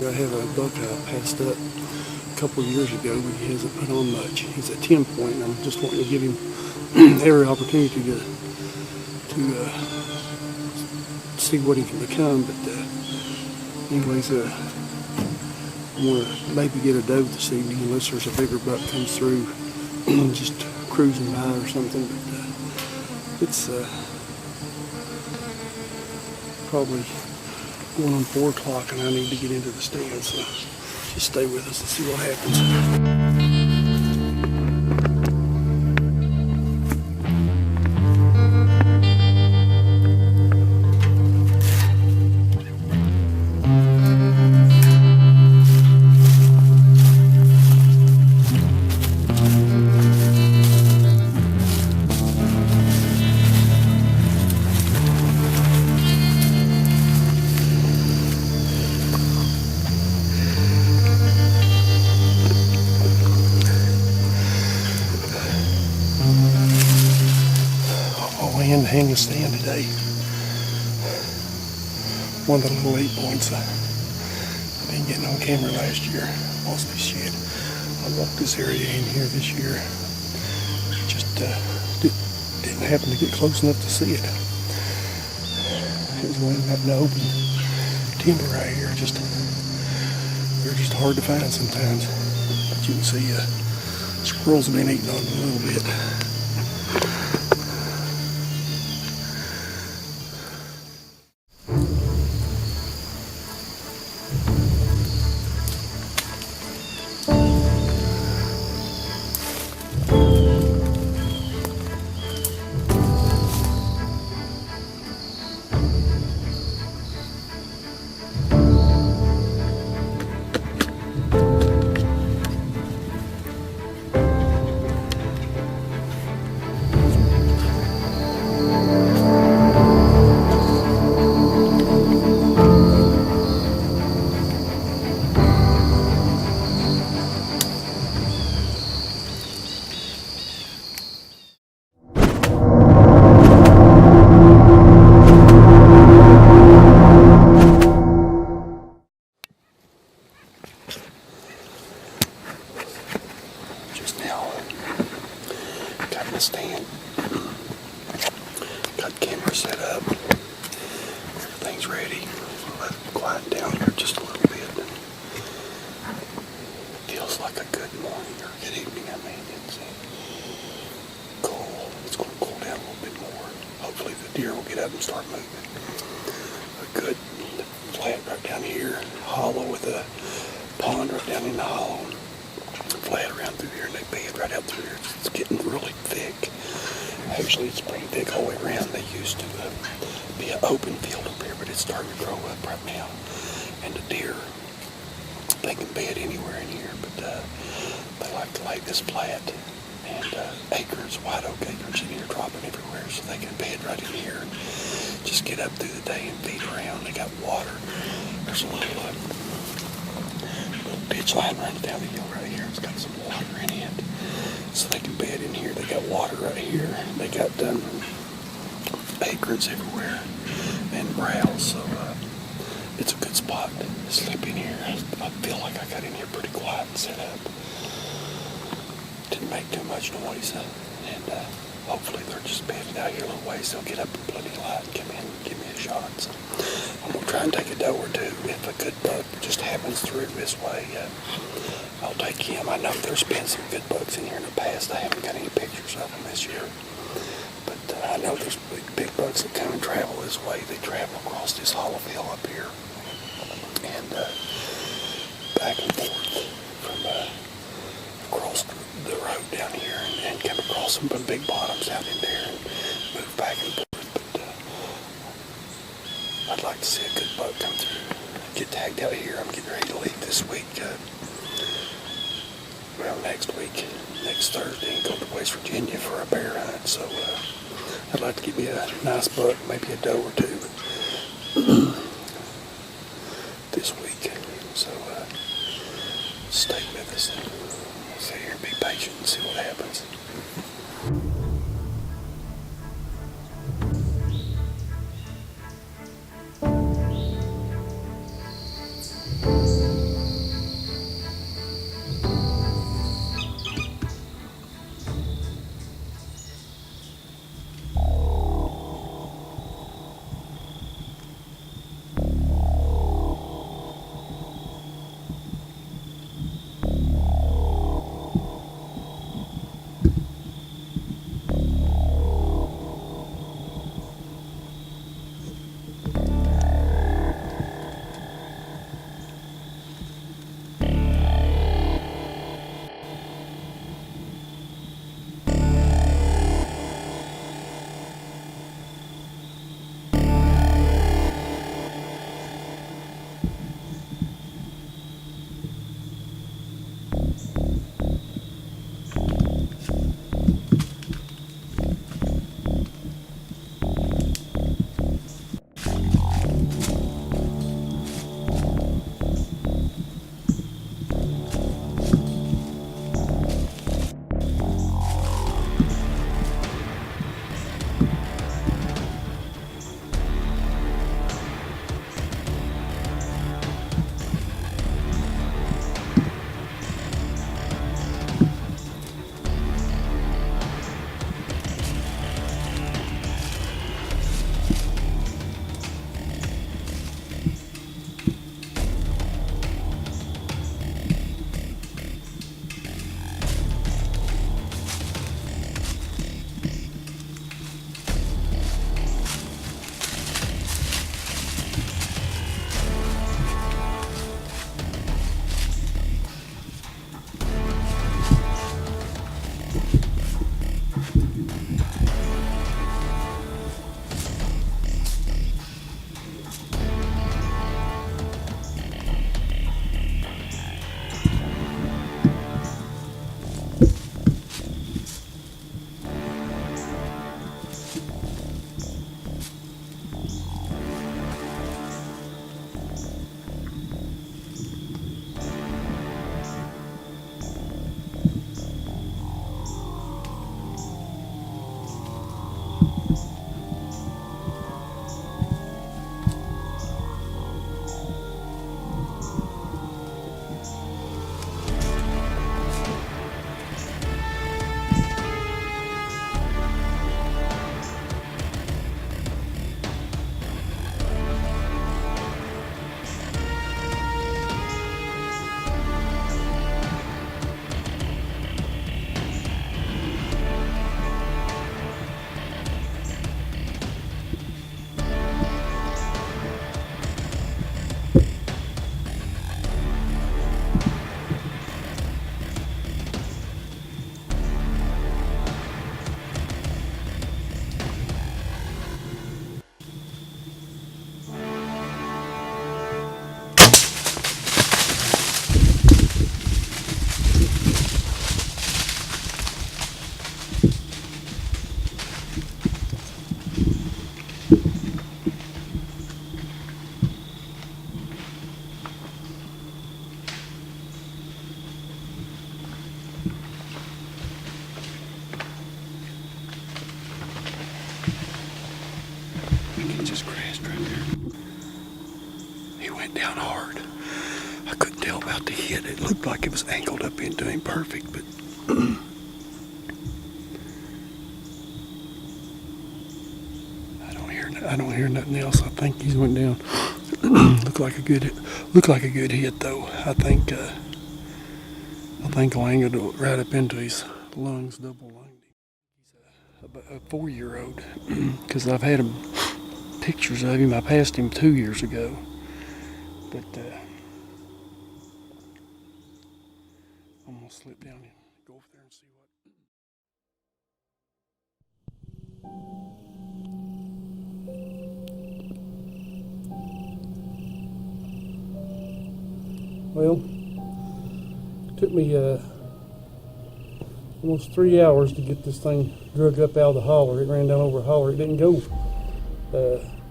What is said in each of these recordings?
I have a buck I passed up a couple of years ago, but he hasn't put on much. He's at 10 point, and I'm just wanting to give him every opportunity to see what he can become. But anyways, I want to maybe get a doe this evening unless there's a bigger buck comes through just cruising by or something. But it's probably going on 4 o'clock and I need to get into the stand, so just stay with us and see what happens. To hang the stand today. One of the little 8 points I didn't get on camera last year. Lost this shit. I walked this area in here this year. Just didn't happen to get close enough to see it. It was one up in the open timber right here. They're just hard to find sometimes. But you can see squirrels have been eating on them a little bit. Stand. Got the camera set up. Everything's ready. Let it quiet down here just a little bit. Feels like a good morning or good evening. I mean, it's cool. It's going to cool down a little bit more. Hopefully the deer will get up and start moving. A good flat right down here. Hollow with a pond right down in the hollow. Flat around through here, and they bed right out through here. It's getting really thick. Actually, it's pretty thick all the way around. They used to be an open field up here, but it's starting to grow up right now. And the deer, they can bed anywhere in here, but they like to lay this flat. And acres, white oak acres in here dropping everywhere, so they can bed right in here and just get up through the day and feed around. They got water. There's a little ditch line runs down the hill right here. It's got some water in it, so they can bed in here. They got water right here. They got acorns everywhere and browse, so it's a good spot to sleep in here. I feel like I got in here pretty quiet and set up. Didn't make too much noise, and hopefully they're just bedded out here a little ways. They'll get up in plenty of light and come in and give me a shot. So I'm going to try and take a doe or two. If a good buck just happens through this way, I'll take him. I know there's been some good bucks in here in the past. I haven't got any pictures of them this year. But I know there's big bucks that come and travel this way. They travel across this hollow hill up here and back and forth from across the road down here and come across some big bottoms out in there and move back and forth. But I'd like to see a good buck come through. Get tagged out here. I'm getting ready to leave this week. Next week, next Thursday, and go to West Virginia for a bear hunt. So I'd like to get me a nice buck, maybe a doe or two this week. So stay with us and we'll sit here and be patient and see what happens. He just crashed right there. He went down hard. I couldn't tell about the hit. It looked like it was angled up into him perfect, but I don't hear nothing else. I think he's went down. Looked like a good hit though. I think I angled it right up into his lungs, double lunged him. He's a 4-year-old because I've had pictures of him. I passed him 2 years ago, but I'm gonna slip down and go over there and see what. Well, it took me almost 3 hours to get this thing drug up out of the holler. It ran down over a holler. It didn't go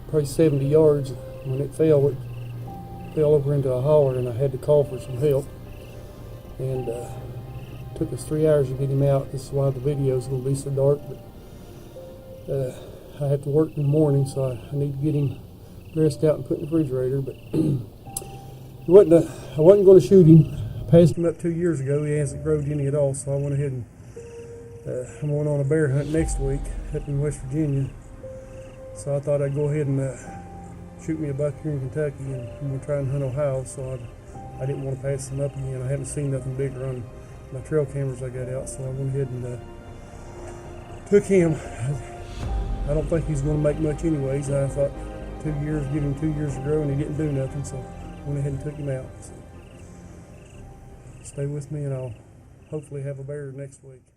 probably 70 yards. When it fell over into a holler, and I had to call for some help. And it took us 3 hours to get him out. This is why the video is going to be so dark. But I have to work in the morning, so I need to get him dressed out and put in the refrigerator. But I wasn't going to shoot him. I passed him up 2 years ago. He hasn't growed any at all, so I went ahead and I'm going on a bear hunt next week up in West Virginia. So I thought I'd go ahead and shoot me a buck here in Kentucky, and I'm going to try and hunt Ohio, so I didn't want to pass him up again. I haven't seen nothing bigger on my trail cameras I got out, so I went ahead and took him. I don't think he's going to make much anyways. I thought 2 years, give him 2 years to grow, and he didn't do nothing, so I went ahead and took him out. So stay with me, and I'll hopefully have a bear next week.